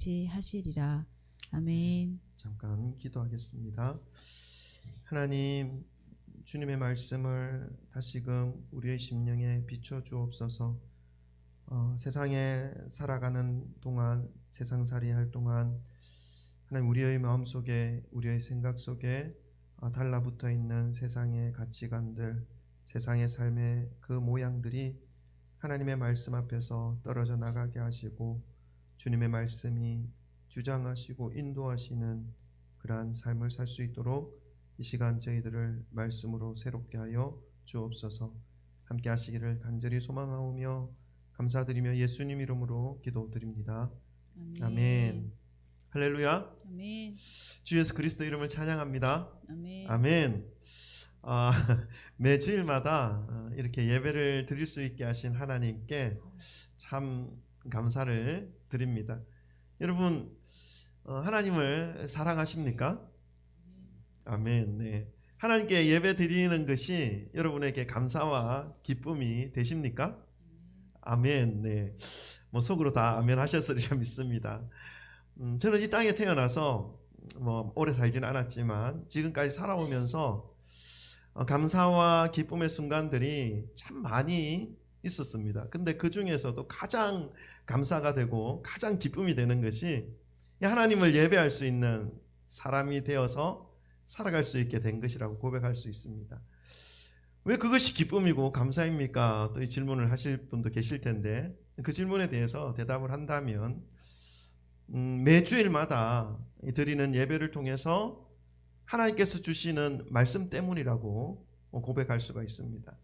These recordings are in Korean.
같이 하시리라. 아멘. 잠깐 기도하겠습니다. 하나님, 주님의 말씀을 다시금 우리의 심령에 비춰 주옵소서. 세상에 살아가는 동안, 세상살이 할 동안 하나님, 우리의 마음속에, 우리의 생각 속에 달라붙어 있는 세상의 가치관들, 세상의 삶의 그 모양들이 하나님의 말씀 앞에서 떨어져 나가게 하시고 주님의 말씀이 주장하시고 인도하시는 그러한 삶을 살 수 있도록 이 시간 저희들을 말씀으로 새롭게 하여 주옵소서. 함께 하시기를 간절히 소망하오며 감사드리며 예수님 이름으로 기도드립니다. 아멘. 아멘. 할렐루야. 아멘. 주 예수 그리스도 이름을 찬양합니다. 아멘. 아멘. 매주일마다 이렇게 예배를 드릴 수 있게 하신 하나님께 참 감사를 드립니다. 여러분, 하나님을 사랑하십니까? 아멘. 네. 하나님께 예배 드리는 것이 여러분에게 감사와 기쁨이 되십니까? 아멘. 네. 뭐 속으로 다 아멘 하셨으리라 믿습니다. 저는 이 땅에 태어나서 오래 살지는 않았지만 지금까지 살아오면서 감사와 기쁨의 순간들이 참 많이 있었습니다. 근데 그 중에서도 가장 감사가 되고 가장 기쁨이 되는 것이 하나님을 예배할 수 있는 사람이 되어서 살아갈 수 있게 된 것이라고 고백할 수 있습니다. 왜 그것이 기쁨이고 감사입니까? 또 이 질문을 하실 분도 계실 텐데 그 질문에 대해서 대답을 한다면 매주일마다 드리는 예배를 통해서 하나님께서 주시는 말씀 때문이라고 고백할 수가 있습니다.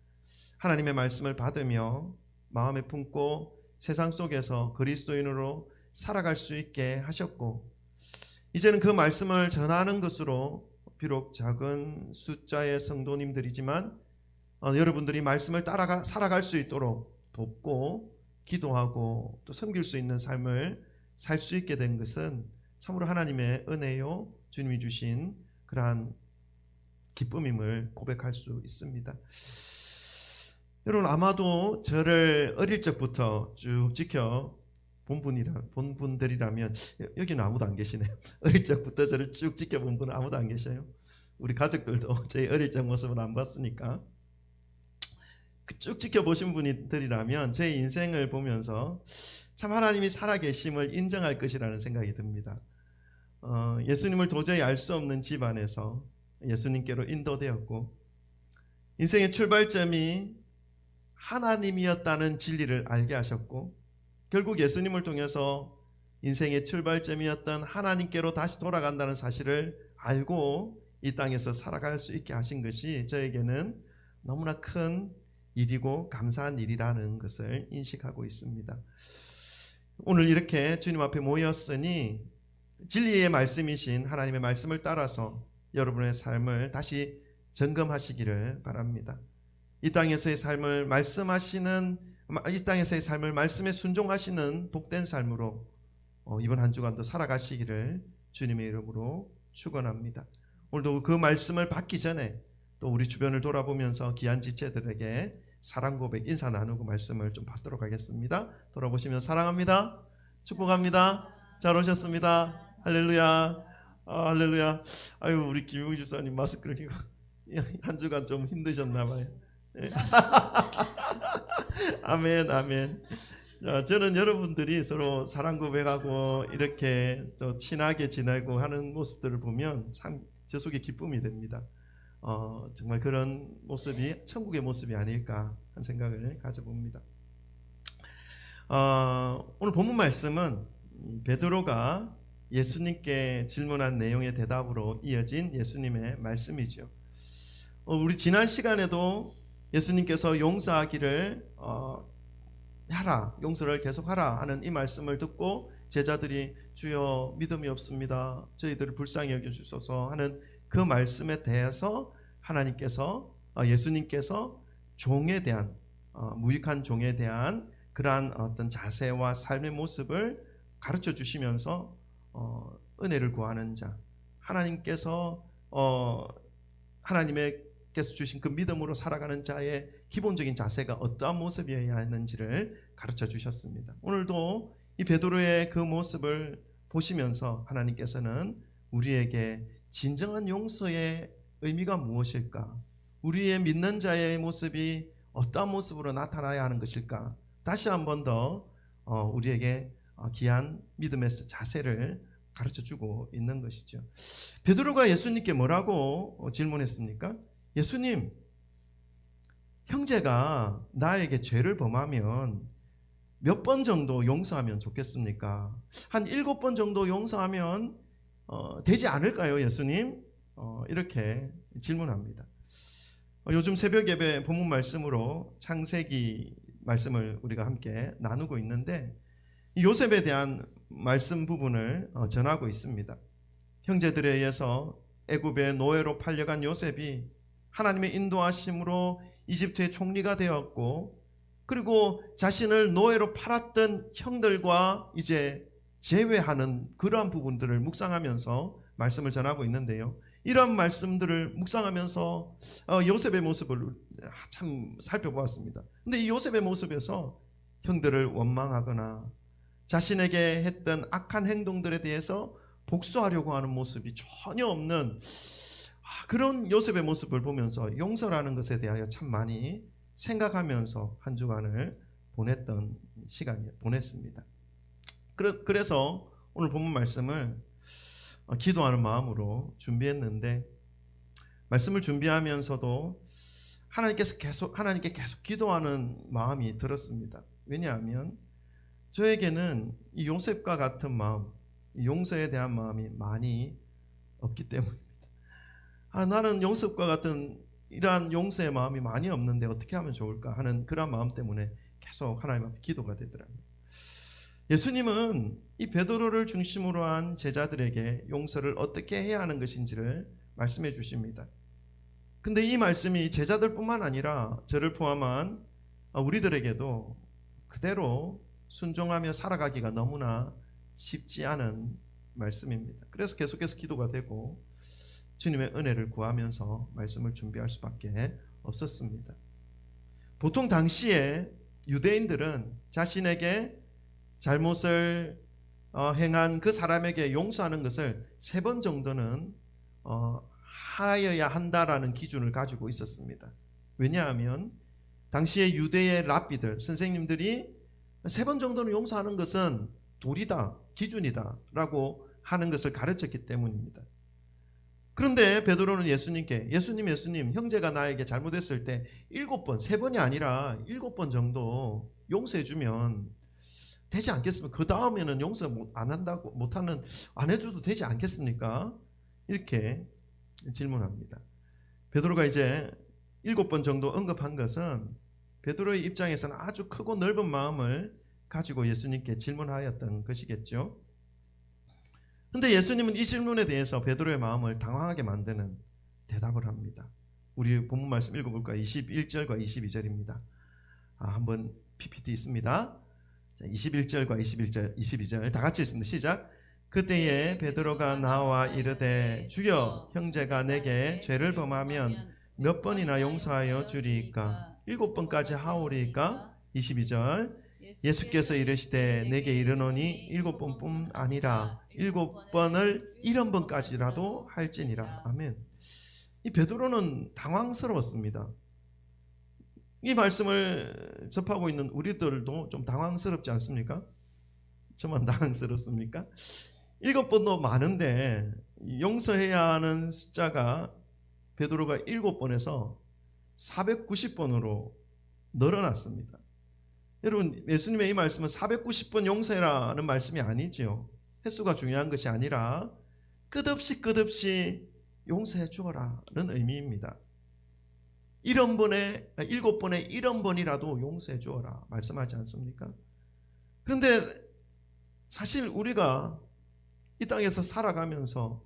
하나님의 말씀을 받으며 마음에 품고 세상 속에서 그리스도인으로 살아갈 수 있게 하셨고 이제는 그 말씀을 전하는 것으로 비록 작은 숫자의 성도님들이지만 여러분들이 말씀을 따라 살아갈 수 있도록 돕고 기도하고 또 섬길 수 있는 삶을 살 수 있게 된 것은 참으로 하나님의 은혜요, 주님이 주신 그러한 기쁨임을 고백할 수 있습니다. 여러분, 아마도 저를 어릴 적부터 쭉 지켜 본 분들이라면 여기는 아무도 안 계시네요. 어릴 적부터 저를 쭉 지켜본 분은 아무도 안 계셔요. 우리 가족들도 제 어릴 적 모습을 안 봤으니까. 쭉 지켜보신 분들이라면 제 인생을 보면서 참 하나님이 살아계심을 인정할 것이라는 생각이 듭니다. 예수님을 도저히 알 수 없는 집안에서 예수님께로 인도되었고 인생의 출발점이 하나님이었다는 진리를 알게 하셨고 결국 예수님을 통해서 인생의 출발점이었던 하나님께로 다시 돌아간다는 사실을 알고 이 땅에서 살아갈 수 있게 하신 것이 저에게는 너무나 큰 일이고 감사한 일이라는 것을 인식하고 있습니다. 오늘 이렇게 주님 앞에 모였으니 진리의 말씀이신 하나님의 말씀을 따라서 여러분의 삶을 다시 점검하시기를 바랍니다. 이 땅에서의 삶을 말씀에 순종하시는 복된 삶으로 이번 한 주간도 살아가시기를 주님의 이름으로 축원합니다. 오늘도 그 말씀을 받기 전에 또 우리 주변을 돌아보면서 귀한 지체들에게 사랑 고백, 인사 나누고 말씀을 좀 받도록 하겠습니다. 돌아보시면 사랑합니다. 축복합니다. 잘 오셨습니다. 할렐루야. 할렐루야. 아유, 우리 김용희 집사님 마스크를 끼고 한 주간 좀 힘드셨나봐요. 네. 아멘, 아멘. 저는 여러분들이 서로 사랑 고백하고 이렇게 또 친하게 지내고 하는 모습들을 보면 참 제 속에 기쁨이 됩니다. 정말 그런 모습이 천국의 모습이 아닐까 하는 생각을 가져봅니다. 오늘 본문 말씀은 베드로가 예수님께 질문한 내용의 대답으로 이어진 예수님의 말씀이죠. 우리 지난 시간에도 예수님께서 용서하기를 하라, 용서를 계속하라 하는 이 말씀을 듣고 제자들이 주여 믿음이 없습니다, 저희들을 불쌍히 여겨주소서 하는 그 말씀에 대해서 하나님께서 예수님께서 종에 대한 무익한 종에 대한 그러한 어떤 자세와 삶의 모습을 가르쳐 주시면서 은혜를 구하는 자, 하나님께서 하나님께서 주신 그 믿음으로 살아가는 자의 기본적인 자세가 어떠한 모습이어야 하는지를 가르쳐 주셨습니다. 오늘도 이 베드로의 그 모습을 보시면서 하나님께서는 우리에게 진정한 용서의 의미가 무엇일까? 우리의 믿는 자의 모습이 어떠한 모습으로 나타나야 하는 것일까? 다시 한 번 더 우리에게 귀한 믿음의 자세를 가르쳐주고 있는 것이죠. 베드로가 예수님께 뭐라고 질문했습니까? 예수님, 형제가 나에게 죄를 범하면 몇 번 정도 용서하면 좋겠습니까? 한 7번 정도 용서하면 되지 않을까요, 예수님? 이렇게 질문합니다. 요즘 새벽 예배 본문 말씀으로 창세기 말씀을 우리가 함께 나누고 있는데 요셉에 대한 말씀 부분을 전하고 있습니다. 형제들에 의해서 애굽의 노예로 팔려간 요셉이 하나님의 인도하심으로 이집트의 총리가 되었고, 그리고 자신을 노예로 팔았던 형들과 이제 제외하는 그러한 부분들을 묵상하면서 말씀을 전하고 있는데요. 이러한 말씀들을 묵상하면서 요셉의 모습을 참 살펴보았습니다. 근데 이 요셉의 모습에서 형들을 원망하거나 자신에게 했던 악한 행동들에 대해서 복수하려고 하는 모습이 전혀 없는 그런 요셉의 모습을 보면서 용서라는 것에 대하여 참 많이 생각하면서 한 주간을 보냈던 시간을 보냈습니다. 그래서 오늘 본문 말씀을 기도하는 마음으로 준비했는데, 말씀을 준비하면서도 하나님께 계속 기도하는 마음이 들었습니다. 왜냐하면 저에게는 이 요셉과 같은 마음, 용서에 대한 마음이 많이 없기 때문입니다. 나는 요셉과 같은 이러한 용서의 마음이 많이 없는데 어떻게 하면 좋을까 하는 그런 마음 때문에 계속 하나님 앞에 기도가 되더라고요. 예수님은 이 베드로를 중심으로 한 제자들에게 용서를 어떻게 해야 하는 것인지를 말씀해 주십니다. 근데 이 말씀이 제자들뿐만 아니라 저를 포함한 우리들에게도 그대로 순종하며 살아가기가 너무나 쉽지 않은 말씀입니다. 그래서 계속해서 기도가 되고 주님의 은혜를 구하면서 말씀을 준비할 수밖에 없었습니다. 보통 당시에 유대인들은 자신에게 잘못을 행한 그 사람에게 용서하는 것을 3번 정도는 하여야 한다라는 기준을 가지고 있었습니다. 왜냐하면 당시의 유대의 랍비들, 선생님들이 3번 정도는 용서하는 것은 도리다, 기준이다 라고 하는 것을 가르쳤기 때문입니다. 그런데 베드로는 예수님께 예수님 형제가 나에게 잘못했을 때 7번, 3번이 아니라 7번 정도 용서해주면 되지 않겠습니까? 그 다음에는 용서 안 해줘도 되지 않겠습니까? 이렇게 질문합니다. 베드로가 이제 7번 정도 언급한 것은 베드로의 입장에서는 아주 크고 넓은 마음을 가지고 예수님께 질문하였던 것이겠죠. 근데 예수님은 이 질문에 대해서 베드로의 마음을 당황하게 만드는 대답을 합니다. 우리 본문 말씀 읽어볼까요? 21절과 22절입니다. 한번 PPT 있습니다. 21절과 22절 다 같이 읽습니다. 시작. 그때에 베드로가 나와 이르되 주여, 형제가 내게 죄를 범하면 몇 번이나 용서하여 주리이까? 7번까지 하오리이까? 22절. 예수께서 이르시되 내게 이르노니 7번뿐 아니라 7번을 70번까지라도 할지니라. 아멘. 이 베드로는 당황스러웠습니다. 이 말씀을 접하고 있는 우리들도 좀 당황스럽지 않습니까? 저만 당황스럽습니까? 7번도 많은데 용서해야 하는 숫자가 베드로가 7번에서 490번으로 늘어났습니다. 여러분, 예수님의 이 말씀은 490번 용서해라는 말씀이 아니지요. 횟수가 중요한 것이 아니라 끝없이 용서해 주어라는 의미입니다. 7번에 1번이라도 용서해 주어라 말씀하지 않습니까? 그런데 사실 우리가 이 땅에서 살아가면서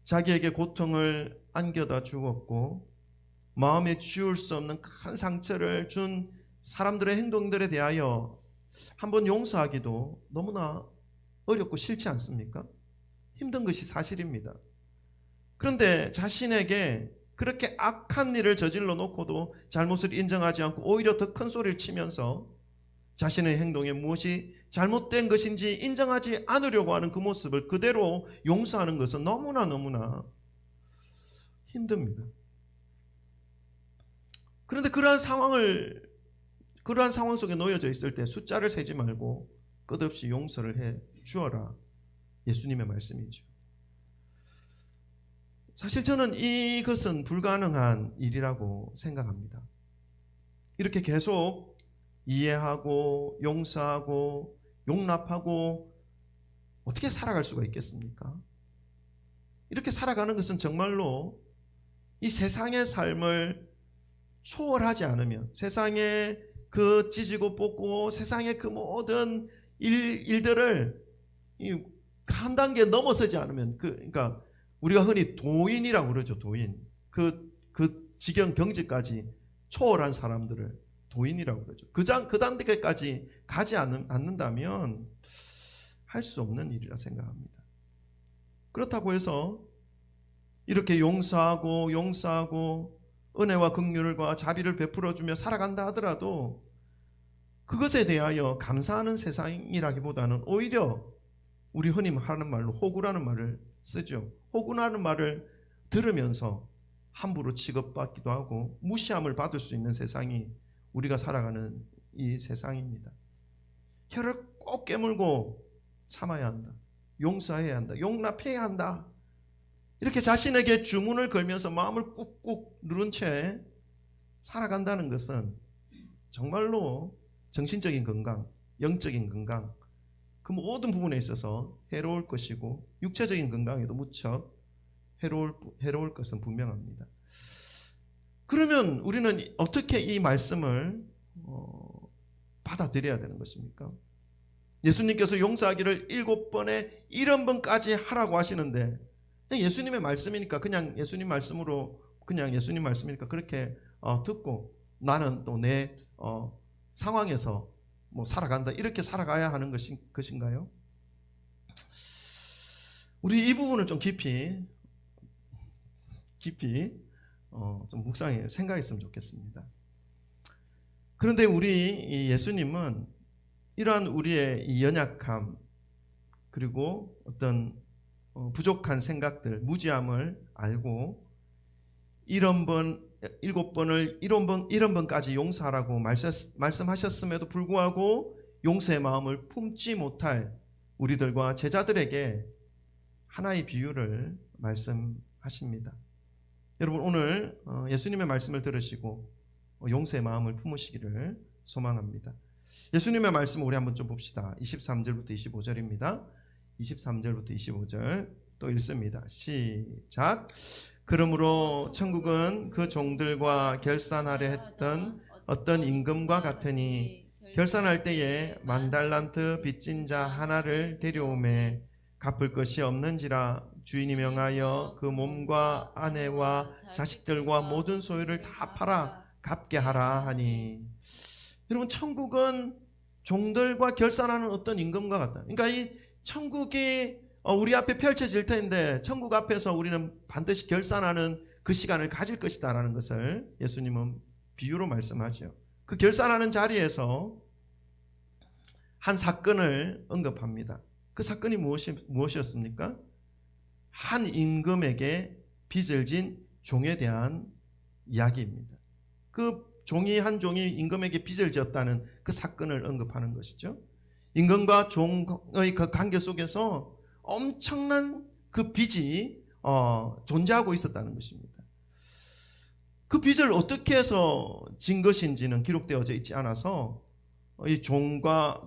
자기에게 고통을 안겨다 주었고 마음에 지울 수 없는 큰 상처를 준 사람들의 행동들에 대하여 한번 용서하기도 너무나 어렵고 싫지 않습니까? 힘든 것이 사실입니다. 그런데 자신에게 그렇게 악한 일을 저질러 놓고도 잘못을 인정하지 않고 오히려 더 큰 소리를 치면서 자신의 행동에 무엇이 잘못된 것인지 인정하지 않으려고 하는 그 모습을 그대로 용서하는 것은 너무나 힘듭니다. 그런데 그러한 상황 속에 놓여져 있을 때 숫자를 세지 말고 끝없이 용서를 해 주어라. 예수님의 말씀이죠. 사실 저는 이것은 불가능한 일이라고 생각합니다. 이렇게 계속 이해하고 용서하고 용납하고 어떻게 살아갈 수가 있겠습니까? 이렇게 살아가는 것은 정말로 이 세상의 삶을 초월하지 않으면, 세상의 그 찢고 뽑고 세상의 그 모든 일들을 한 단계 넘어서지 않으면, 그러니까 우리가 흔히 도인이라고 그러죠. 도인. 그 지경 경지까지 초월한 사람들을 도인이라고 그러죠. 그 단계까지 가지 않는다면 할 수 없는 일이라 생각합니다. 그렇다고 해서 이렇게 용서하고 은혜와 긍휼과 자비를 베풀어주며 살아간다 하더라도 그것에 대하여 감사하는 세상이라기보다는 오히려 우리 흔히 하는 말로 호구라는 말을 쓰죠. 호구라는 말을 들으면서 함부로 취급받기도 하고 무시함을 받을 수 있는 세상이 우리가 살아가는 이 세상입니다. 혀를 꼭 깨물고 참아야 한다. 용서해야 한다. 용납해야 한다. 이렇게 자신에게 주문을 걸면서 마음을 꾹꾹 누른 채 살아간다는 것은 정말로 정신적인 건강, 영적인 건강, 그 모든 부분에 있어서 해로울 것이고 육체적인 건강에도 무척 해로울 것은 분명합니다. 그러면 우리는 어떻게 이 말씀을 받아들여야 되는 것입니까? 예수님께서 용서하기를 7번에 70번까지 하라고 하시는데 예수님의 말씀이니까 그냥 예수님 말씀이니까 그렇게 듣고 나는 또 내 상황에서 살아간다, 이렇게 살아가야 하는 것인가요? 우리 이 부분을 좀 깊이 좀 묵상해 생각했으면 좋겠습니다. 그런데 우리 예수님은 이러한 우리의 이 연약함 그리고 어떤 부족한 생각들, 무지함을 알고 70번까지 용서하라고 말씀하셨음에도 불구하고 용서의 마음을 품지 못할 우리들과 제자들에게 하나의 비유를 말씀하십니다. 여러분 오늘 예수님의 말씀을 들으시고 용서의 마음을 품으시기를 소망합니다. 예수님의 말씀을 우리 한번 좀 봅시다. 23절부터 25절입니다. 23절부터 25절 또 읽습니다. 시작. 그러므로 천국은 그 종들과 결산하려 했던 어떤 임금과 같으니 결산할 때에 10,000달란트 빚진 자 하나를 데려오매 갚을 것이 없는지라 주인이 명하여 그 몸과 아내와 자식들과 모든 소유를 다 팔아 갚게 하라 하니. 여러분 천국은 종들과 결산하는 어떤 임금과 같다. 그러니까 이 천국이 우리 앞에 펼쳐질 텐데 천국 앞에서 우리는 반드시 결산하는 그 시간을 가질 것이다 라는 것을 예수님은 비유로 말씀하죠. 그 결산하는 자리에서 한 사건을 언급합니다. 그 사건이 무엇이었습니까? 한 임금에게 빚을 진 종에 대한 이야기입니다. 한 종이 임금에게 빚을 지었다는 그 사건을 언급하는 것이죠. 임금과 종의 그 관계 속에서 엄청난 그 빚이 존재하고 있었다는 것입니다. 그 빚을 어떻게 해서 진 것인지는 기록되어져 있지 않아서 이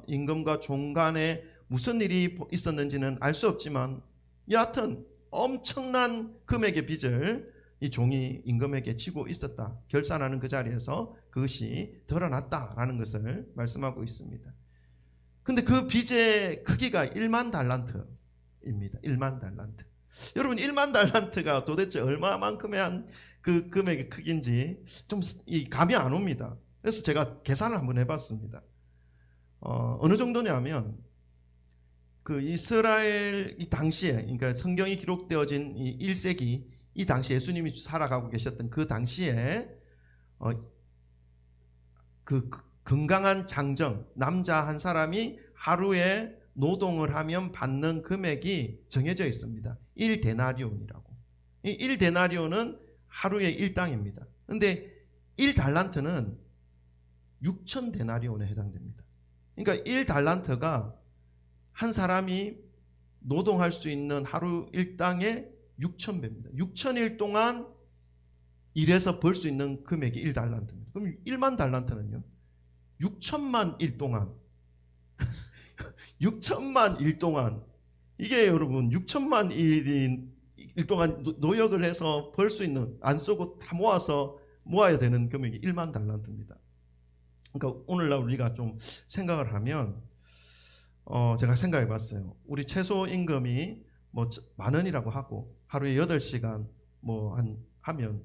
임금과 종 간에 무슨 일이 있었는지는 알 수 없지만 여하튼 엄청난 금액의 빚을 이 종이 임금에게 지고 있었다. 결산하는 그 자리에서 그것이 드러났다라는 것을 말씀하고 있습니다. 근데 그 빚의 크기가 10,000달란트입니다. 10,000달란트. 여러분 10,000달란트가 도대체 얼마만큼의 한 그 금액의 크기인지 좀 감이 안 옵니다. 그래서 제가 계산을 한번 해봤습니다. 어느 정도냐면 그 이스라엘 이 당시에, 그러니까 성경이 기록되어진 이 1세기 이 당시 예수님이 살아가고 계셨던 그 당시에 그 건강한 장정, 남자 한 사람이 하루에 노동을 하면 받는 금액이 정해져 있습니다. 1데나리온이라고. 이 1데나리온은 하루에 1당입니다. 근데 1달란트는 6,000데나리온에 해당됩니다. 그러니까 1달란트가 한 사람이 노동할 수 있는 하루 일당의 6,000배입니다. 6,000일 동안 일해서 벌 수 있는 금액이 1달란트입니다. 그럼 1만 달란트는요? 6천만 일 동안 6천만 일 동안, 이게 여러분 6천만 일 동안 노역을 해서 벌 수 있는, 안 쓰고 다 모아야 되는 금액이 1만 달란트입니다. 그러니까 오늘날 우리가 좀 생각을 하면 제가 생각해 봤어요. 우리 최소 임금이 뭐 10,000원이라고 하고 하루에 8시간 하면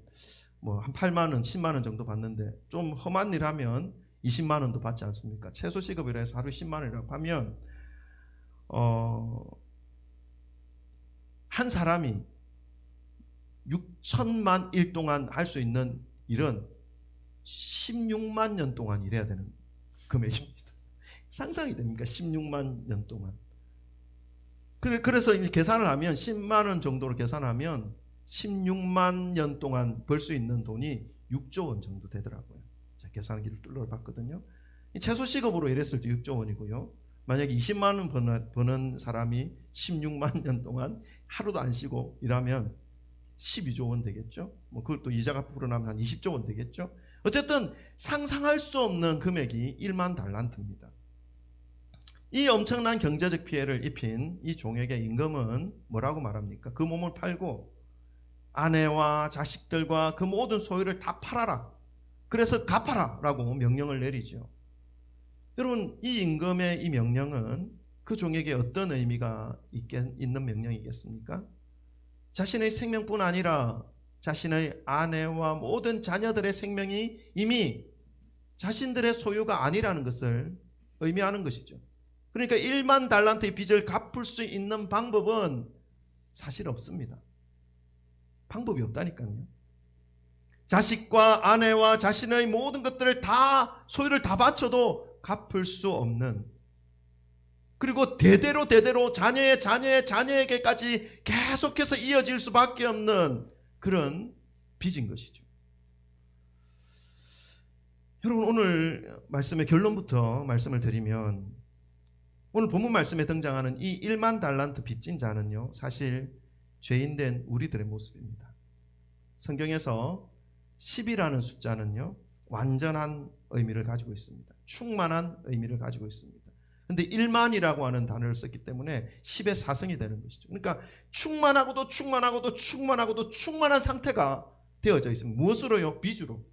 한 8만 원, 10만 원 정도 받는데, 좀 험한 일 하면 20만 원도 받지 않습니까? 최소 시급이라 해서 하루에 10만 원이라고 하면 한 사람이 6천만 일 동안 할 수 있는 일은 16만 년 동안 일해야 되는 금액입니다. 상상이 됩니까? 16만 년 동안. 그래서 이제 계산을 하면 10만 원 정도로 계산하면 16만 년 동안 벌 수 있는 돈이 6조 원 정도 되더라고요. 제가 계산기를 뚫어봤거든요. 최소 시급으로 일했을 때 6조 원이고요. 만약에 20만 원 버는 사람이 16만 년 동안 하루도 안 쉬고 일하면 12조 원 되겠죠. 그것도 이자가 불어나면 한 20조 원 되겠죠. 어쨌든 상상할 수 없는 금액이 1만 달란트입니다. 이 엄청난 경제적 피해를 입힌 이 종에게 임금은 뭐라고 말합니까? 그 몸을 팔고 아내와 자식들과 그 모든 소유를 다 팔아라. 그래서 갚아라 라고 명령을 내리죠. 여러분, 이 임금의 이 명령은 그 종에게 어떤 의미가 있는 명령이겠습니까? 자신의 생명뿐 아니라 자신의 아내와 모든 자녀들의 생명이 이미 자신들의 소유가 아니라는 것을 의미하는 것이죠. 그러니까 1만 달란트의 빚을 갚을 수 있는 방법은 사실 없습니다. 방법이 없다니까요. 자식과 아내와 자신의 모든 것들을 다, 소유를 다 바쳐도 갚을 수 없는, 그리고 대대로 자녀의 자녀에게까지 계속해서 이어질 수밖에 없는 그런 빚인 것이죠. 여러분, 오늘 말씀의 결론부터 말씀을 드리면, 오늘 본문 말씀에 등장하는 이 1만 달란트 빚진 자는요, 사실 죄인된 우리들의 모습입니다. 성경에서 10이라는 숫자는요, 완전한 의미를 가지고 있습니다. 충만한 의미를 가지고 있습니다. 근데 1만이라고 하는 단어를 썼기 때문에 10의 4승이 되는 것이죠. 그러니까 충만하고도 충만한 상태가 되어져 있습니다. 무엇으로요? 빚으로.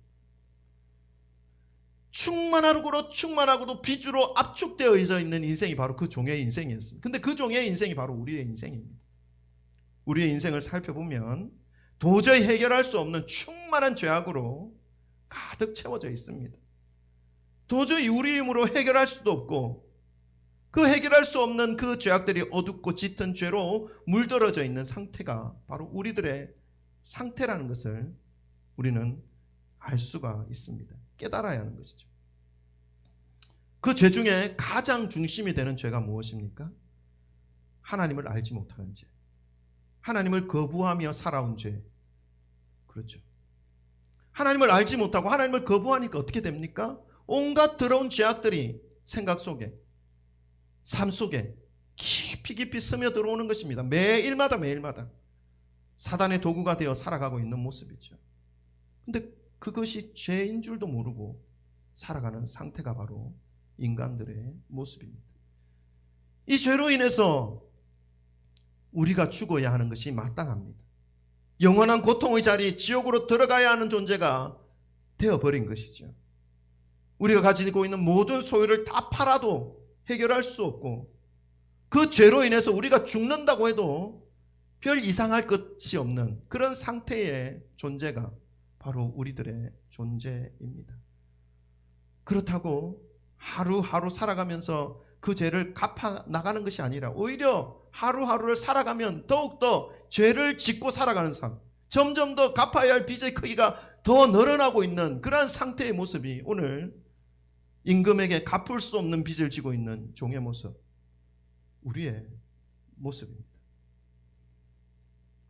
충만하고도 빚으로 압축되어 있는 인생이 바로 그 종의 인생이었습니다. 근데 그 종의 인생이 바로 우리의 인생입니다. 우리의 인생을 살펴보면 도저히 해결할 수 없는 충만한 죄악으로 가득 채워져 있습니다. 도저히 우리 힘으로 해결할 수도 없고, 그 해결할 수 없는 그 죄악들이 어둡고 짙은 죄로 물들어져 있는 상태가 바로 우리들의 상태라는 것을 우리는 알 수가 있습니다. 깨달아야 하는 것이죠. 그 죄 중에 가장 중심이 되는 죄가 무엇입니까? 하나님을 알지 못하는 죄. 하나님을 거부하며 살아온 죄. 그렇죠. 하나님을 알지 못하고 하나님을 거부하니까 어떻게 됩니까? 온갖 더러운 죄악들이 생각 속에, 삶 속에 깊이 스며 들어오는 것입니다. 매일마다 사단의 도구가 되어 살아가고 있는 모습이죠. 근데 그것이 죄인 줄도 모르고 살아가는 상태가 바로 인간들의 모습입니다. 이 죄로 인해서 우리가 죽어야 하는 것이 마땅합니다. 영원한 고통의 자리, 지옥으로 들어가야 하는 존재가 되어버린 것이죠. 우리가 가지고 있는 모든 소유를 다 팔아도 해결할 수 없고, 그 죄로 인해서 우리가 죽는다고 해도 별 이상할 것이 없는 그런 상태의 존재가 바로 우리들의 존재입니다. 그렇다고 하루하루 살아가면서 그 죄를 갚아 나가는 것이 아니라 오히려 하루하루를 살아가면 더욱더 죄를 짓고 살아가는 삶, 점점 더 갚아야 할 빚의 크기가 더 늘어나고 있는 그러한 상태의 모습이 오늘 임금에게 갚을 수 없는 빚을 지고 있는 종의 모습, 우리의 모습입니다.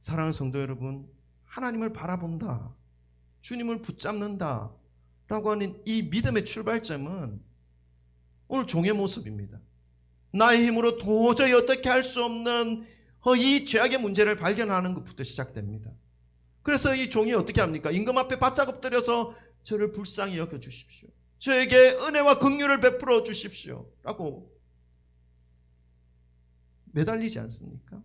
사랑하는 성도 여러분, 하나님을 바라본다, 주님을 붙잡는다 라고 하는 이 믿음의 출발점은 오늘 종의 모습입니다. 나의 힘으로 도저히 어떻게 할 수 없는 이 죄악의 문제를 발견하는 것부터 시작됩니다. 그래서 이 종이 어떻게 합니까? 임금 앞에 바짝 엎드려서 저를 불쌍히 여겨주십시오, 저에게 은혜와 긍휼을 베풀어 주십시오 라고 매달리지 않습니까?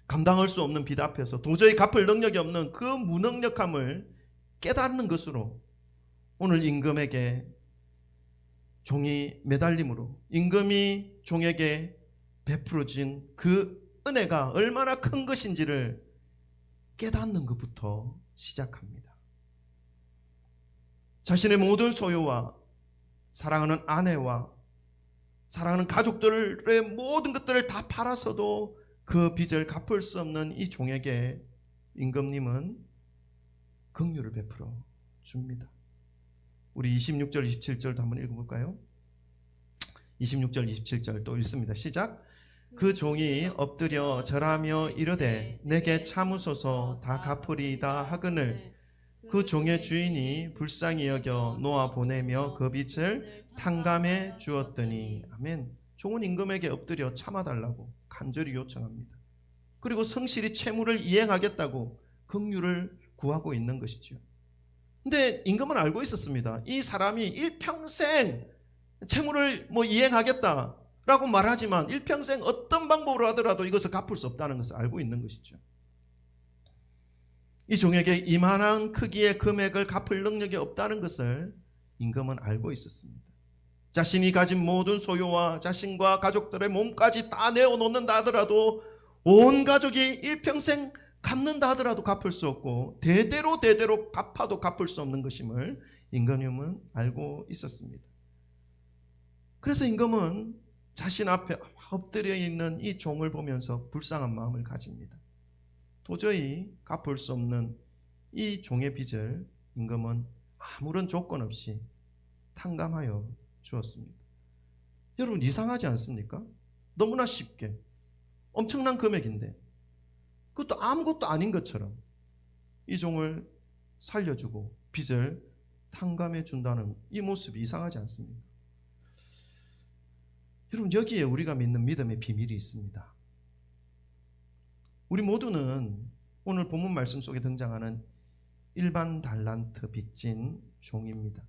감당할 수 없는 빚 앞에서 도저히 갚을 능력이 없는 그 무능력함을 깨닫는 것으로 오늘 임금에게 종이 매달림으로 임금이 종에게 베풀어진 그 은혜가 얼마나 큰 것인지를 깨닫는 것부터 시작합니다. 자신의 모든 소유와 사랑하는 아내와 사랑하는 가족들의 모든 것들을 다 팔아서도 그 빚을 갚을 수 없는 이 종에게 임금님은 긍휼을 베풀어 줍니다. 우리 26절 27절도 한번 읽어볼까요? 26절 27절 또 읽습니다. 시작. 그 종이 엎드려 절하며 이르되 내게 참으소서 다 갚으리이다 하거늘 그 종의 주인이 불쌍히 여겨 놓아 보내며 그 빚을 탕감해 주었더니. 아멘. 종은 임금에게 엎드려 참아달라고 간절히 요청합니다. 그리고 성실히 채무를 이행하겠다고 긍휼을 구하고 있는 것이죠. 근데 임금은 알고 있었습니다. 이 사람이 일평생 채무를 이행하겠다라고 말하지만 일평생 어떤 방법으로 하더라도 이것을 갚을 수 없다는 것을 알고 있는 것이죠. 이 종에게 이만한 크기의 금액을 갚을 능력이 없다는 것을 임금은 알고 있었습니다. 자신이 가진 모든 소유와 자신과 가족들의 몸까지 다 내어놓는다 하더라도, 온 가족이 일평생 갚는다 하더라도 갚을 수 없고 대대로 갚아도 갚을 수 없는 것임을 임금님은 알고 있었습니다. 그래서 임금은 자신 앞에 엎드려 있는 이 종을 보면서 불쌍한 마음을 가집니다. 도저히 갚을 수 없는 이 종의 빚을 임금은 아무런 조건 없이 탕감하여 주었습니다. 여러분, 이상하지 않습니까? 너무나 쉽게 엄청난 금액인데 그것도 아무것도 아닌 것처럼 이 종을 살려주고 빚을 탕감해 준다는 이 모습이 이상하지 않습니까? 여러분, 여기에 우리가 믿는 믿음의 비밀이 있습니다. 우리 모두는 오늘 본문 말씀 속에 등장하는 일반 달란트 빚진 종입니다.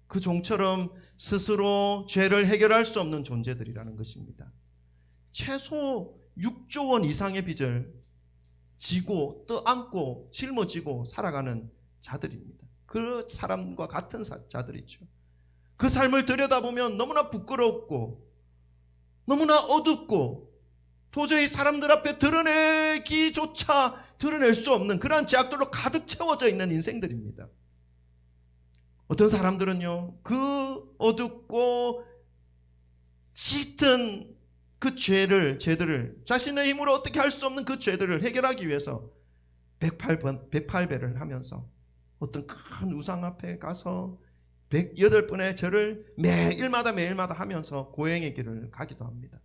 그 종처럼 스스로 죄를 해결할 수 없는 존재들이라는 것입니다. 최소 6조 원 이상의 빚을 지고 떠안고 짊어지고 살아가는 자들입니다. 그 사람과 같은 자들이죠. 그 삶을 들여다보면 너무나 부끄럽고 너무나 어둡고 도저히 사람들 앞에 드러내기조차 드러낼 수 없는 그러한 죄악들로 가득 채워져 있는 인생들입니다. 어떤 사람들은요, 그 어둡고 짙은 그 죄들을 자신의 힘으로 어떻게 할 수 없는 그 죄들을 해결하기 위해서 108배를 하면서 어떤 큰 우상 앞에 가서 108번의 절을 매일마다 하면서 고행의 길을 가기도 합니다.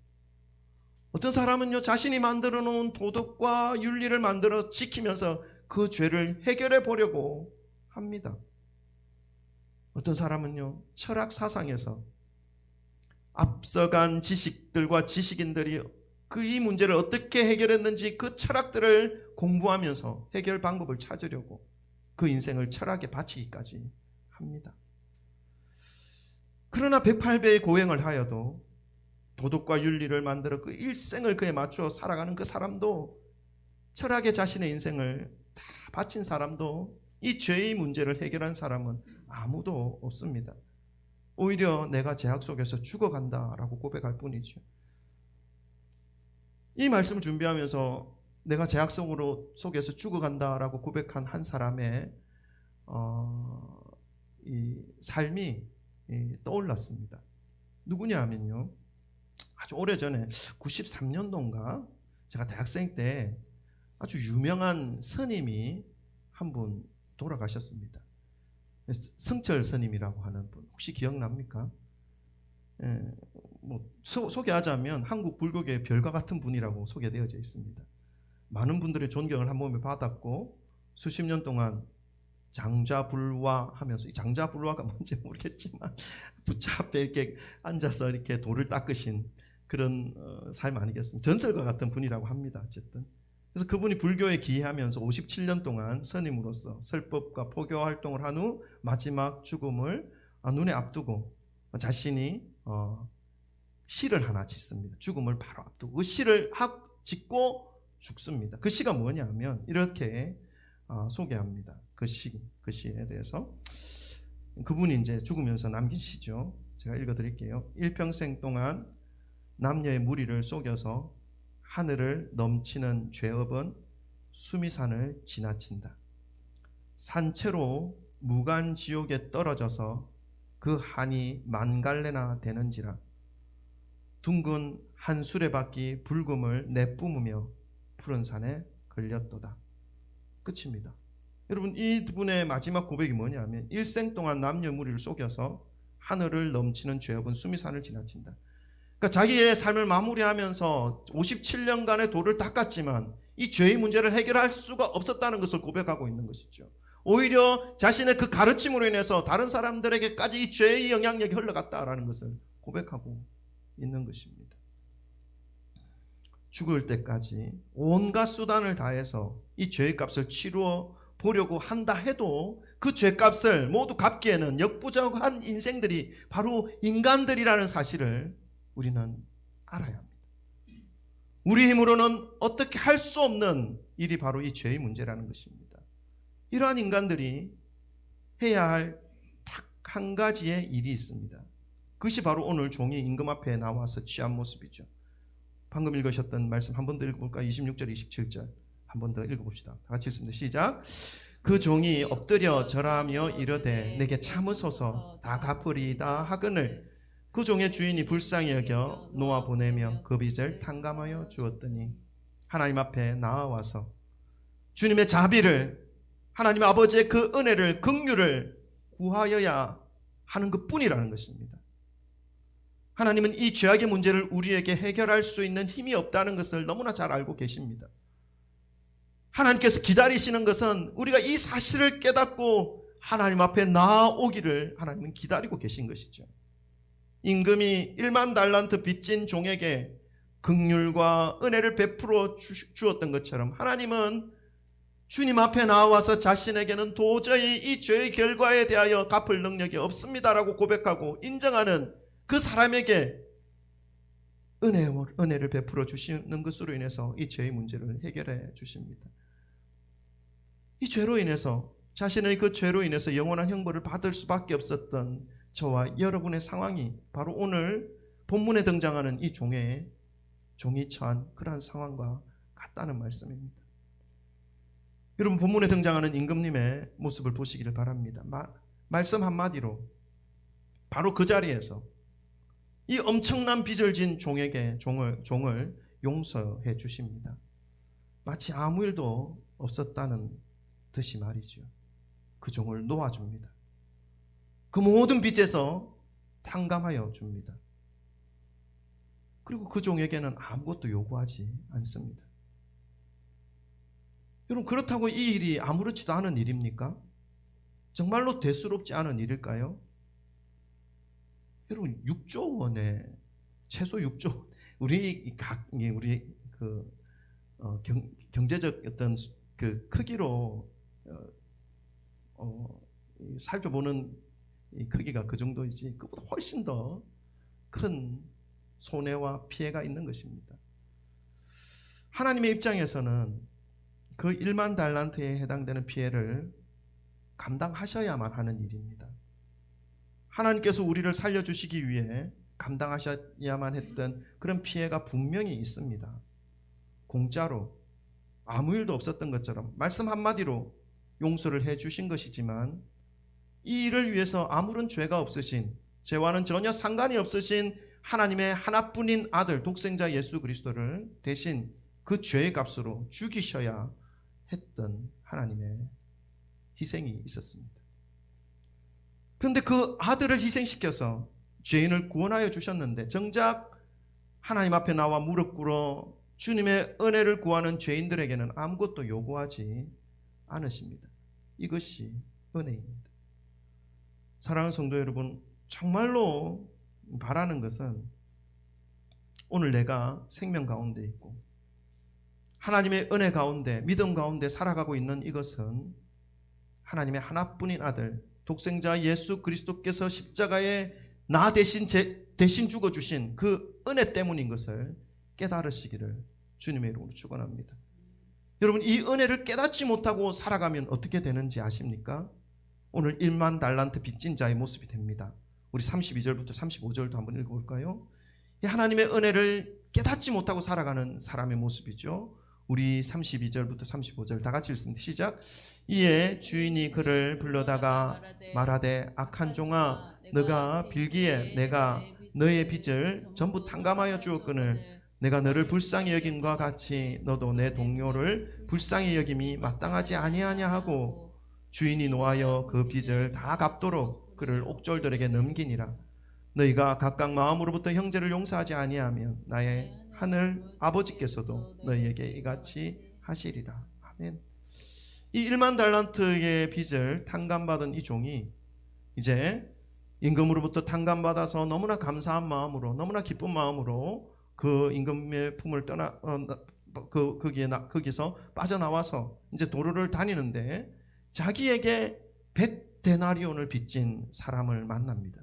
어떤 사람은요, 자신이 만들어 놓은 도덕과 윤리를 만들어 지키면서 그 죄를 해결해 보려고 합니다. 어떤 사람은요, 철학 사상에서 앞서간 지식들과 지식인들이 이 문제를 어떻게 해결했는지 그 철학들을 공부하면서 해결 방법을 찾으려고 그 인생을 철학에 바치기까지 합니다. 그러나 108배의 고행을 하여도 도덕과 윤리를 만들어 그 일생을 그에 맞추어 살아가는 그 사람도, 철학에 자신의 인생을 다 바친 사람도, 이 죄의 문제를 해결한 사람은 아무도 없습니다. 오히려 내가 죄악 속에서 죽어간다라고 고백할 뿐이죠. 이 말씀을 준비하면서 내가 죄악 속에서 죽어간다라고 고백한 한 사람의 이 삶이 떠올랐습니다. 누구냐 하면요, 아주 오래전에 93년도인가 제가 대학생 때 아주 유명한 스님이 한 분 돌아가셨습니다. 성철 스님이라고 하는 분 혹시 기억납니까? 소개하자면 한국 불교계의 별과 같은 분이라고 소개되어져 있습니다. 많은 분들의 존경을 한 몸에 받았고 수십 년 동안 장좌불화하면서, 이 장좌불화가 뭔지 모르겠지만 부차 앞에 이렇게 앉아서 이렇게 돌을 닦으신 그런 삶 아니겠습니까? 전설과 같은 분이라고 합니다. 어쨌든 그래서 그분이 불교에 기여하면서 57년 동안 스님으로서 설법과 포교 활동을 한 후 마지막 죽음을 눈에 앞두고 자신이 시를 하나 짓습니다. 죽음을 바로 앞두고 그 시를 짓고 죽습니다. 그 시가 뭐냐면 이렇게 소개합니다. 그 시에 대해서. 그분이 이제 죽으면서 남긴 시죠. 제가 읽어드릴게요. 일평생 동안 남녀의 무리를 속여서 하늘을 넘치는 죄업은 수미산을 지나친다. 산채로 무간지옥에 떨어져서 그 한이 만갈래나 되는지라. 둥근 한 수레바퀴 불금을 내뿜으며 푸른 산에 걸렸도다. 끝입니다. 여러분, 이 분의 마지막 고백이 뭐냐면 일생 동안 남녀 무리를 속여서 하늘을 넘치는 죄업은 수미산을 지나친다. 그러니까 자기의 삶을 마무리하면서 57년간의 도를 닦았지만 이 죄의 문제를 해결할 수가 없었다는 것을 고백하고 있는 것이죠. 오히려 자신의 그 가르침으로 인해서 다른 사람들에게까지 이 죄의 영향력이 흘러갔다라는 것을 고백하고 있는 것입니다. 죽을 때까지 온갖 수단을 다해서 이 죄의 값을 치루어 보려고 한다 해도 그 죄값을 모두 갚기에는 역부족한 인생들이 바로 인간들이라는 사실을 우리는 알아야 합니다. 우리 힘으로는 어떻게 할 수 없는 일이 바로 이 죄의 문제라는 것입니다. 이러한 인간들이 해야 할 딱 한 가지의 일이 있습니다. 그것이 바로 오늘 종이 임금 앞에 나와서 취한 모습이죠. 방금 읽으셨던 말씀 한 번 더 읽어볼까요? 26절, 27절 한 번 더 읽어봅시다. 다 같이 읽습니다. 시작. 그 종이 엎드려 절하며 이르되 내게 참으소서 다 갚으리이다 하거늘 그 종의 주인이 불쌍히 여겨 놓아 보내며 그 빚을 탕감하여 주었더니 하나님 앞에 나아와서 주님의 자비를, 하나님 아버지의 그 은혜를, 긍휼을 구하여야 하는 것뿐이라는 것입니다. 하나님은 이 죄악의 문제를 우리에게 해결할 수 있는 힘이 없다는 것을 너무나 잘 알고 계십니다. 하나님께서 기다리시는 것은 우리가 이 사실을 깨닫고 하나님 앞에 나아오기를 하나님은 기다리고 계신 것이죠. 임금이 1만 달란트 빚진 종에게 긍휼과 은혜를 베풀어 주었던 것처럼 하나님은 주님 앞에 나와서 자신에게는 도저히 이 죄의 결과에 대하여 갚을 능력이 없습니다라고 고백하고 인정하는 그 사람에게 은혜를 베풀어 주시는 것으로 인해서 이 죄의 문제를 해결해 주십니다. 이 죄로 인해서, 자신의 그 죄로 인해서 영원한 형벌을 받을 수밖에 없었던 저와 여러분의 상황이 바로 오늘 본문에 등장하는 이 종이 처한 그러한 상황과 같다는 말씀입니다. 여러분, 본문에 등장하는 임금님의 모습을 보시기를 바랍니다. 말씀 한마디로 바로 그 자리에서 이 엄청난 빚을 진 종에게 종을 용서해 주십니다. 마치 아무 일도 없었다는 듯이 말이죠. 그 종을 놓아줍니다. 그 모든 빚에서 탕감하여 줍니다. 그리고 그 종에게는 아무것도 요구하지 않습니다. 여러분, 그렇다고 이 일이 아무렇지도 않은 일입니까? 정말로 대수롭지 않은 일일까요? 여러분, 6조 원에 최소 6조 우리 경제적 어떤 그 크기로 살펴보는 이 크기가 그 정도이지 그보다 훨씬 더 큰 손해와 피해가 있는 것입니다. 하나님의 입장에서는 그 1만 달란트에 해당되는 피해를 감당하셔야만 하는 일입니다. 하나님께서 우리를 살려주시기 위해 감당하셔야만 했던 그런 피해가 분명히 있습니다. 공짜로 아무 일도 없었던 것처럼 말씀 한마디로 용서를 해주신 것이지만 이 일을 위해서 아무런 죄가 없으신, 죄와는 전혀 상관이 없으신 하나님의 하나뿐인 아들 독생자 예수 그리스도를 대신 그 죄의 값으로 죽이셔야 했던 하나님의 희생이 있었습니다. 그런데 그 아들을 희생시켜서 죄인을 구원하여 주셨는데 정작 하나님 앞에 나와 무릎 꿇어 주님의 은혜를 구하는 죄인들에게는 아무것도 요구하지 않으십니다. 이것이 은혜입니다. 사랑하는 성도 여러분, 정말로 바라는 것은 오늘 내가 생명 가운데 있고 하나님의 은혜 가운데 믿음 가운데 살아가고 있는 이것은 하나님의 하나뿐인 아들 독생자 예수 그리스도께서 십자가에 나 대신 죽어주신 그 은혜 때문인 것을 깨달으시기를 주님의 이름으로 축원합니다. 여러분, 이 은혜를 깨닫지 못하고 살아가면 어떻게 되는지 아십니까? 오늘 1만 달란트 빚진 자의 모습이 됩니다. 우리 32절부터 35절도 한번 읽어볼까요? 이 하나님의 은혜를 깨닫지 못하고 살아가는 사람의 모습이죠. 우리 32절부터 35절 다 같이 읽습니다. 시작. 이에 주인이 그를 불러다가 말하되 악한 종아, 너가 빌기에 내가 너의 빚을 전부 탕감하여 주었거늘 내가 너를 불쌍히 여김과 같이 너도 내 동료를 불쌍히 여김이 마땅하지 아니하냐 하고 주인이 노하여 그 빚을 다 갚도록 그를 옥졸들에게 넘기니라. 너희가 각각 마음으로부터 형제를 용서하지 아니하면 나의 하늘 아버지께서도 너희에게 이같이 하시리라. 아멘. 이 1만 달란트의 빚을 탕감받은 이 종이 이제 임금으로부터 탕감받아서 너무나 감사한 마음으로 너무나 기쁜 마음으로 그 임금의 품을 떠나 거기서 빠져나와서 이제 도로를 다니는데 자기에게 100데나리온을 빚진 사람을 만납니다.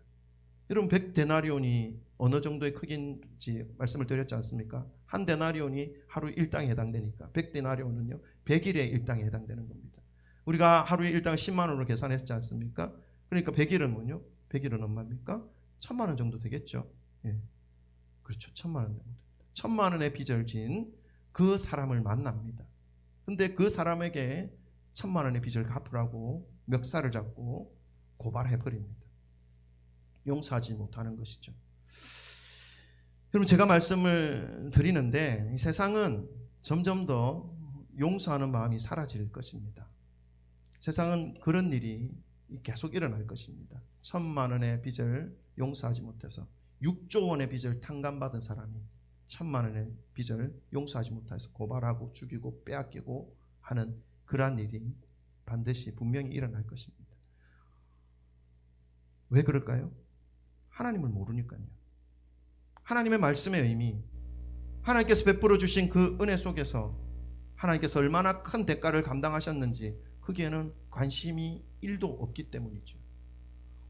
여러분, 100데나리온이 어느 정도의 크기인지 말씀을 드렸지 않습니까? 한 데나리온이 하루 일당에 해당되니까 100데나리온은요 100일의 일당에 해당되는 겁니다. 우리가 하루에 일당 10만 원으로 계산했지 않습니까? 그러니까 100일은 뭐요? 100일은 얼마입니까? 1000만 원 정도 되겠죠. 예. 그렇죠. 1000만 원 정도. 1000만 원의 빚을 진 그 사람을 만납니다. 근데 그 사람에게 1000만 원의 빚을 갚으라고 멱살을 잡고 고발해 버립니다. 용서하지 못하는 것이죠. 여러분, 제가 말씀을 드리는데 이 세상은 점점 더 용서하는 마음이 사라질 것입니다. 세상은 그런 일이 계속 일어날 것입니다. 1000만 원의 빚을 용서하지 못해서 6조 원의 빚을 탕감받은 사람이 1000만 원의 빚을 용서하지 못해서 고발하고 죽이고 빼앗기고 하는 그러한 일이 반드시 분명히 일어날 것입니다. 왜 그럴까요? 하나님을 모르니까요. 하나님의 말씀의 의미, 하나님께서 베풀어 주신 그 은혜 속에서 하나님께서 얼마나 큰 대가를 감당하셨는지 거기에는 관심이 1도 없기 때문이죠.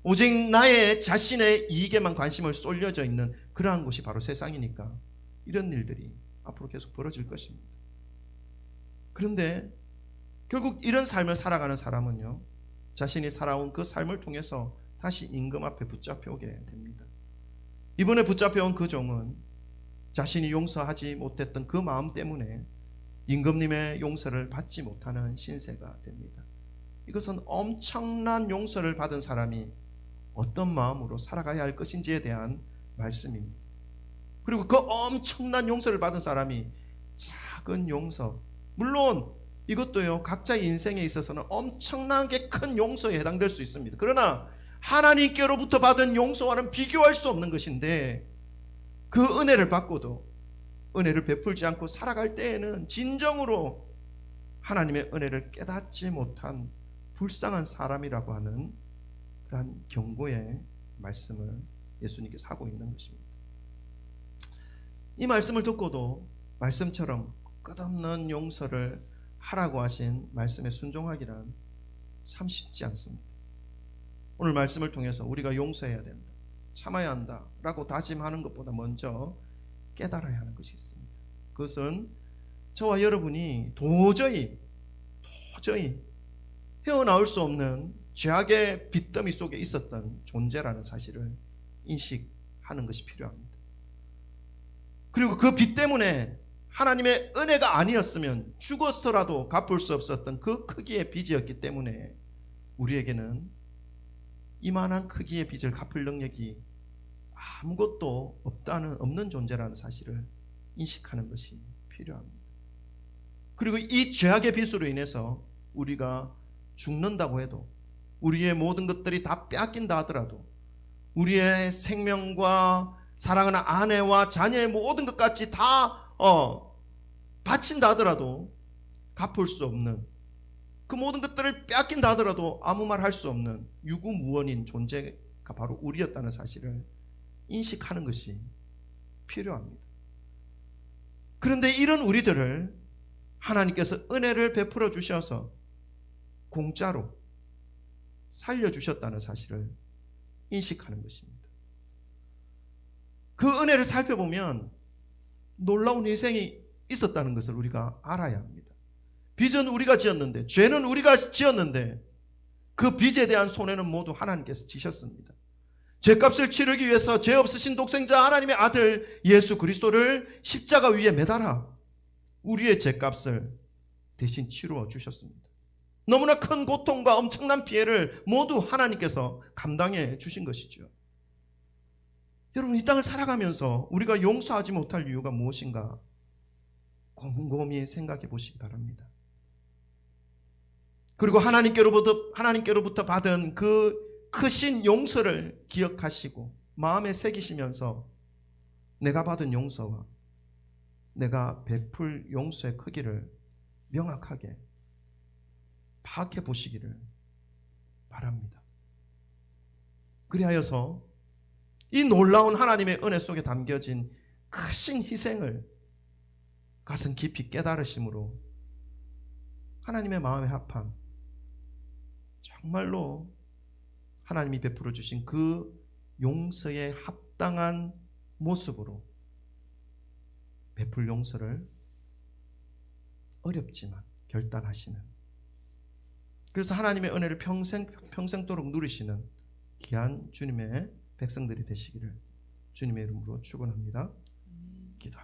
오직 나의 자신의 이익에만 관심을 쏠려져 있는 그러한 곳이 바로 세상이니까 이런 일들이 앞으로 계속 벌어질 것입니다. 그런데 결국 이런 삶을 살아가는 사람은요, 자신이 살아온 그 삶을 통해서 다시 임금 앞에 붙잡혀오게 됩니다. 이번에 붙잡혀온 그 종은 자신이 용서하지 못했던 그 마음 때문에 임금님의 용서를 받지 못하는 신세가 됩니다. 이것은 엄청난 용서를 받은 사람이 어떤 마음으로 살아가야 할 것인지에 대한 말씀입니다. 그리고 그 엄청난 용서를 받은 사람이 작은 용서, 물론 이것도요 각자의 인생에 있어서는 엄청나게 큰 용서에 해당될 수 있습니다. 그러나 하나님께로부터 받은 용서와는 비교할 수 없는 것인데 그 은혜를 받고도 은혜를 베풀지 않고 살아갈 때에는 진정으로 하나님의 은혜를 깨닫지 못한 불쌍한 사람이라고 하는 그러한 경고의 말씀을 예수님께서 하고 있는 것입니다. 이 말씀을 듣고도 말씀처럼 끝없는 용서를 하라고 하신 말씀에 순종하기란 참 쉽지 않습니다. 오늘 말씀을 통해서 우리가 용서해야 된다, 참아야 한다 라고 다짐하는 것보다 먼저 깨달아야 하는 것이 있습니다. 그것은 저와 여러분이 도저히 헤어나올 수 없는 죄악의 빚더미 속에 있었던 존재라는 사실을 인식하는 것이 필요합니다. 그리고 그 빚 때문에 하나님의 은혜가 아니었으면 죽어서라도 갚을 수 없었던 그 크기의 빚이었기 때문에 우리에게는 이만한 크기의 빚을 갚을 능력이 아무것도 없는 존재라는 사실을 인식하는 것이 필요합니다. 그리고 이 죄악의 빚으로 인해서 우리가 죽는다고 해도 우리의 모든 것들이 다 빼앗긴다 하더라도, 우리의 생명과 사랑하는 아내와 자녀의 모든 것까지 다 바친다 하더라도 갚을 수 없는, 그 모든 것들을 빼앗긴다 하더라도 아무 말 할 수 없는 유구무원인 존재가 바로 우리였다는 사실을 인식하는 것이 필요합니다. 그런데 이런 우리들을 하나님께서 은혜를 베풀어 주셔서 공짜로 살려주셨다는 사실을 인식하는 것입니다. 그 은혜를 살펴보면 놀라운 희생이 있었다는 것을 우리가 알아야 합니다. 빚은 우리가 지었는데, 죄는 우리가 지었는데, 그 빚에 대한 손해는 모두 하나님께서 지셨습니다. 죄값을 치르기 위해서 죄 없으신 독생자 하나님의 아들 예수 그리스도를 십자가 위에 매달아 우리의 죄값을 대신 치루어 주셨습니다. 너무나 큰 고통과 엄청난 피해를 모두 하나님께서 감당해 주신 것이죠. 여러분, 이 땅을 살아가면서 우리가 용서하지 못할 이유가 무엇인가 곰곰이 생각해 보시기 바랍니다. 그리고 하나님께로부터 받은 그 크신 용서를 기억하시고 마음에 새기시면서 내가 받은 용서와 내가 베풀 용서의 크기를 명확하게 파악해 보시기를 바랍니다. 그리하여서 이 놀라운 하나님의 은혜 속에 담겨진 크신 희생을 가슴 깊이 깨달으심으로 하나님의 마음에 합한, 정말로 하나님이 베풀어 주신 그 용서에 합당한 모습으로 베풀 용서를 어렵지만 결단하시는, 그래서 하나님의 은혜를 평생도록 누리시는 귀한 주님의 백성들이 되시기를 주님의 이름으로 축원합니다. 기도합시다.